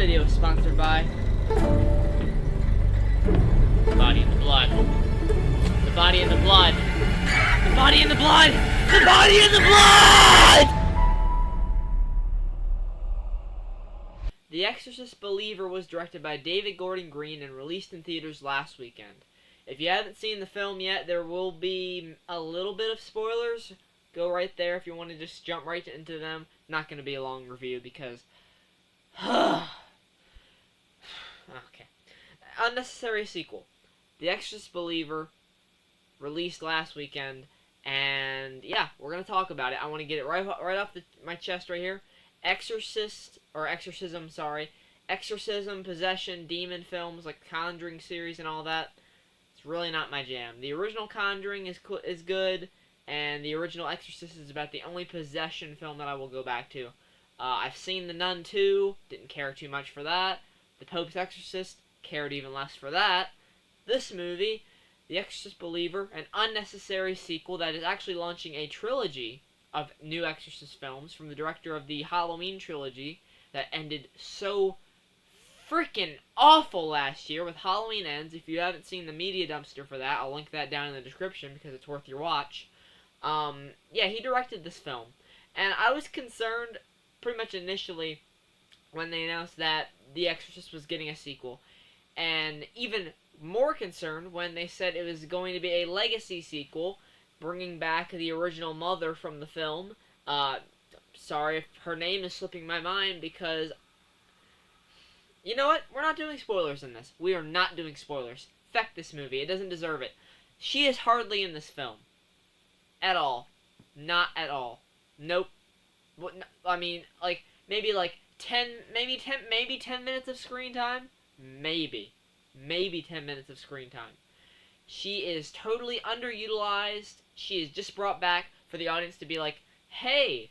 video is sponsored by the body and the blood. The body and the blood. The body and the blood. The body and the blood! The Exorcist Believer was directed by David Gordon Green and released in theaters last weekend. If you haven't seen the film yet, there will be a little bit of spoilers. Go right there if you want to just jump right into them. Not going to be a long review because... okay. Unnecessary sequel. The Exorcist Believer released last weekend, and yeah, we're going to talk about it. I want to get it right off my chest right here. Exorcism, possession, demon films like Conjuring series and all that. It's really not my jam. The original Conjuring is good, and the original Exorcist is about the only possession film that I will go back to. I've seen The Nun 2, didn't care too much for that. The Pope's Exorcist, cared even less for that. This movie, The Exorcist Believer, an unnecessary sequel that is actually launching a trilogy of new Exorcist films from the director of the Halloween trilogy that ended so freaking awful last year with Halloween Ends. If you haven't seen the media dumpster for that, I'll link that down in the description because it's worth your watch. Yeah, he directed this film. And I was concerned pretty much initially when they announced that The Exorcist was getting a sequel. And even more concerned when they said it was going to be a legacy sequel, bringing back the original mother from the film. Sorry if her name is slipping my mind because... You know what? We're not doing spoilers in this. We are not doing spoilers. Feck this movie. It doesn't deserve it. She is hardly in this film. At all. Not at all. Nope. I mean, like, maybe 10 minutes of screen time? Maybe 10 minutes of screen time. She is totally underutilized. She is just brought back for the audience to be like, hey,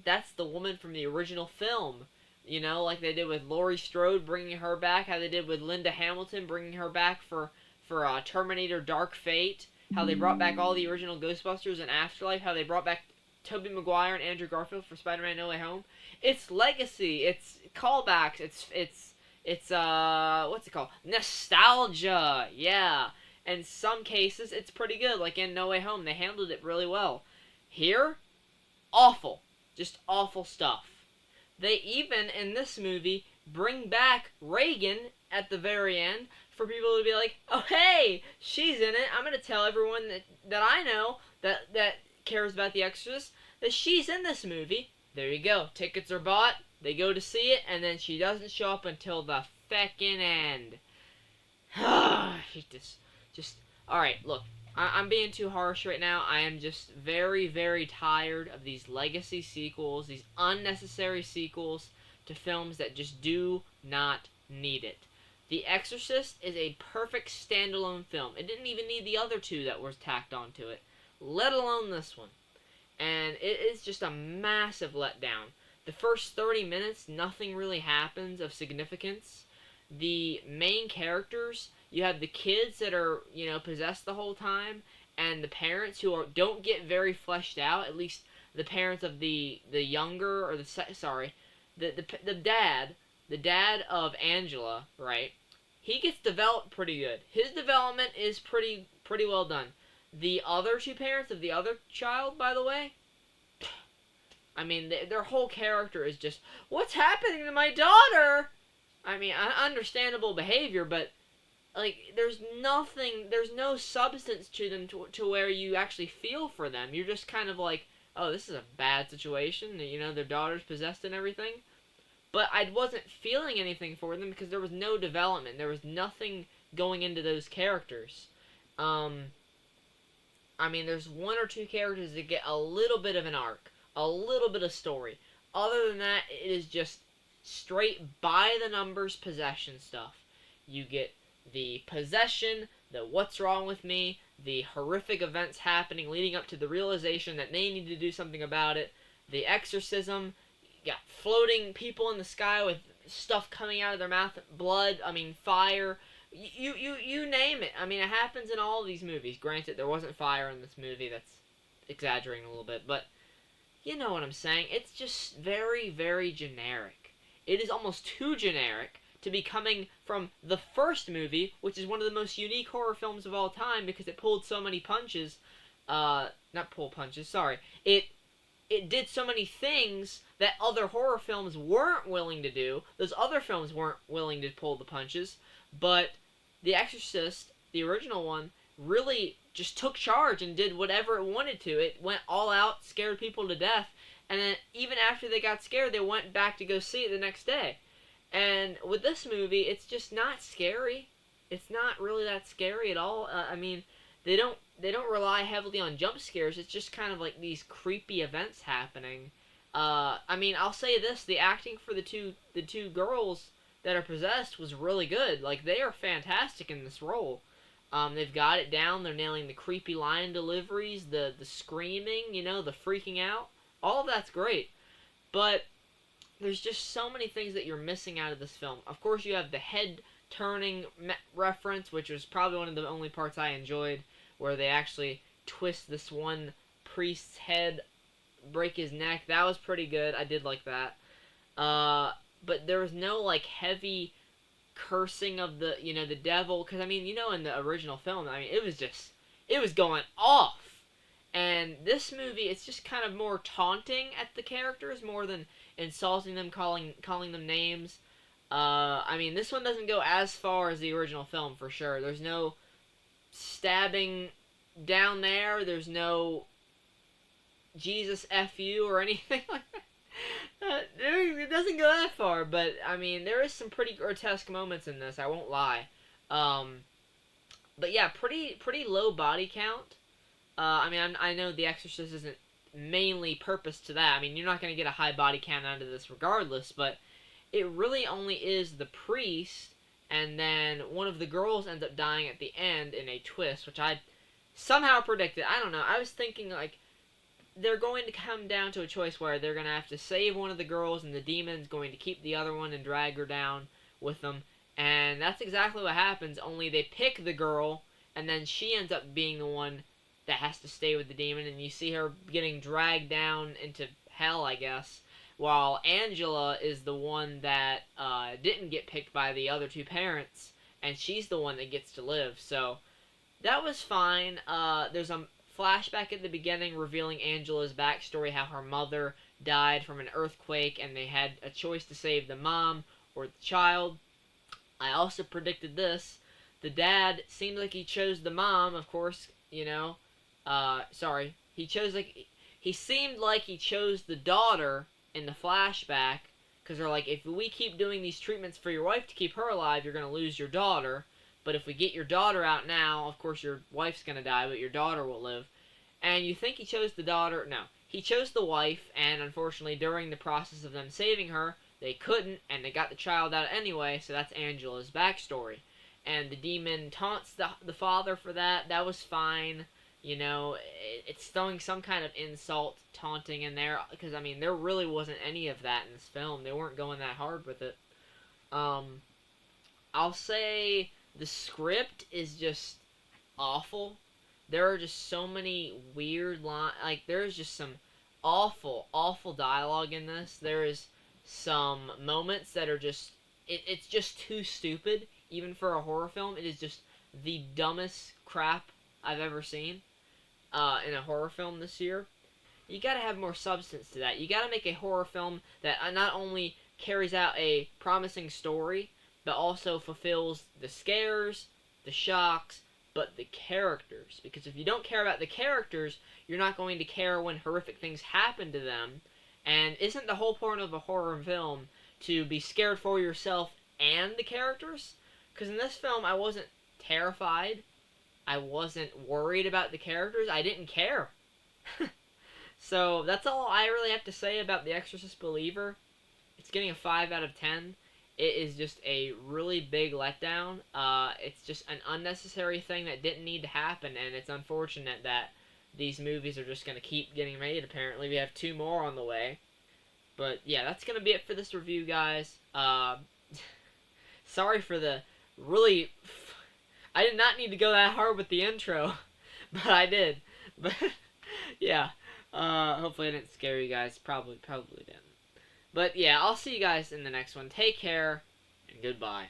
that's the woman from the original film. You know, like they did with Laurie Strode, bringing her back. How they did with Linda Hamilton, bringing her back for Terminator Dark Fate. How they brought back all the original Ghostbusters and Afterlife. How they brought back Tobey Maguire and Andrew Garfield for Spider-Man No Way Home. It's legacy. It's callbacks. It's what's it called? Nostalgia. Yeah. In some cases, it's pretty good. Like in No Way Home, they handled it really well. Here, awful. Just awful stuff. They even, in this movie, bring back Reagan at the very end for people to be like, oh, hey, she's in it. I'm going to tell everyone that I know that cares about The Exorcist that she's in this movie. There you go. Tickets are bought. They go to see it, and then she doesn't show up until the feckin' end. Just, alright, look. I'm being too harsh right now. I am just very, very tired of these legacy sequels, these unnecessary sequels to films that just do not need it. The Exorcist is a perfect standalone film. It didn't even need the other two that were tacked onto it, let alone this one. And it is just a massive letdown. The first 30 minutes, nothing really happens of significance. The main characters... You have the kids that are, possessed the whole time, and the parents who don't get very fleshed out. At least the parents of the younger, or the dad of Angela, right? He gets developed pretty good. His development is pretty well done. The other two parents of the other child, by the way, I mean, their whole character is just, what's happening to my daughter? I mean, understandable behavior, but like, there's no substance to them to where you actually feel for them. You're just kind of like, oh, this is a bad situation, their daughter's possessed and everything. But I wasn't feeling anything for them because there was no development. There was nothing going into those characters. I mean, there's one or two characters that get a little bit of an arc, a little bit of story. Other than that, it is just straight by-the-numbers possession stuff. You get the possession, the what's wrong with me, the horrific events happening leading up to the realization that they need to do something about it, the exorcism, floating people in the sky with stuff coming out of their mouth, blood, fire, you name it. I mean, it happens in all of these movies. Granted, there wasn't fire in this movie, that's exaggerating a little bit, but you know what I'm saying. It's just very, very generic. it is almost too generic to be coming from the first movie, which is one of the most unique horror films of all time because it pulled so many punches. Not pull punches, sorry. It did so many things that other horror films weren't willing to do. Those other films weren't willing to pull the punches, but The Exorcist, the original one, really just took charge and did whatever it wanted to. It went all out, scared people to death, and then even after they got scared, they went back to go see it the next day. And with this movie, it's just not scary. It's not really that scary at all. I mean, they don't rely heavily on jump scares. It's just kind of like these creepy events happening. I mean, I'll say this: the acting for the two girls that are possessed was really good. Like, they are fantastic in this role. They've got it down. They're nailing the creepy line deliveries, the screaming, the freaking out. All of that's great. But there's just so many things that you're missing out of this film. Of course, you have the head turning reference, which was probably one of the only parts I enjoyed, where they actually twist this one priest's head, break his neck. That was pretty good. I did like that. But there was no, like, heavy cursing of the devil, because, I mean, in the original film, I mean, it was going off. And this movie, it's just kind of more taunting at the characters, more than insulting them, calling them names. I mean, this one doesn't go as far as the original film, for sure. There's no stabbing down there. There's no Jesus F you or anything like that. It doesn't go that far, but, I mean, there is some pretty grotesque moments in this, I won't lie. But yeah, pretty low body count. I mean, I know The Exorcist isn't mainly purposed to that. I mean, you're not going to get a high body count out of this regardless, but it really only is the priest, and then one of the girls ends up dying at the end in a twist, which I somehow predicted. I don't know. I was thinking, like, they're going to come down to a choice where they're going to have to save one of the girls, and the demon's going to keep the other one and drag her down with them. And that's exactly what happens, only they pick the girl, and then she ends up being the one that has to stay with the demon, and you see her getting dragged down into hell, I guess, while Angela is the one that didn't get picked by the other two parents, and she's the one that gets to live. So that was fine. There's a flashback at the beginning revealing Angela's backstory, how her mother died from an earthquake, and they had a choice to save the mom or the child. I also predicted this. The dad seemed like he chose the mom, of course, he seemed like he chose the daughter in the flashback, because they're like, if we keep doing these treatments for your wife to keep her alive, you're going to lose your daughter, but if we get your daughter out now, of course your wife's going to die, but your daughter will live. And you think he chose the daughter? No. He chose the wife, and unfortunately during the process of them saving her, they couldn't, and they got the child out anyway, so that's Angela's backstory. And the demon taunts the father for that. That was fine. It's throwing some kind of insult, taunting in there, because, I mean, there really wasn't any of that in this film. They weren't going that hard with it. I'll say the script is just awful. There are just so many weird lines. Like, there's just some awful, awful dialogue in this. There is some moments that are just... It's just too stupid, even for a horror film. It is just the dumbest crap I've ever seen in a horror film this year. You gotta have more substance to that. You gotta make a horror film that not only carries out a promising story, but also fulfills the scares, the shocks, but the characters. Because if you don't care about the characters, you're not going to care when horrific things happen to them. And isn't the whole point of a horror film to be scared for yourself and the characters? Because in this film, I wasn't terrified. I wasn't worried about the characters. I didn't care. So, that's all I really have to say about The Exorcist Believer. It's getting a 5 out of 10. It is just a really big letdown. It's just an unnecessary thing that didn't need to happen, and it's unfortunate that these movies are just going to keep getting made, apparently. We have 2 more on the way. But, yeah, that's going to be it for this review, guys. Sorry for the really... I did not need to go that hard with the intro, but I did. But, yeah. Hopefully I didn't scare you guys. Probably didn't. But yeah, I'll see you guys in the next one. Take care, and goodbye.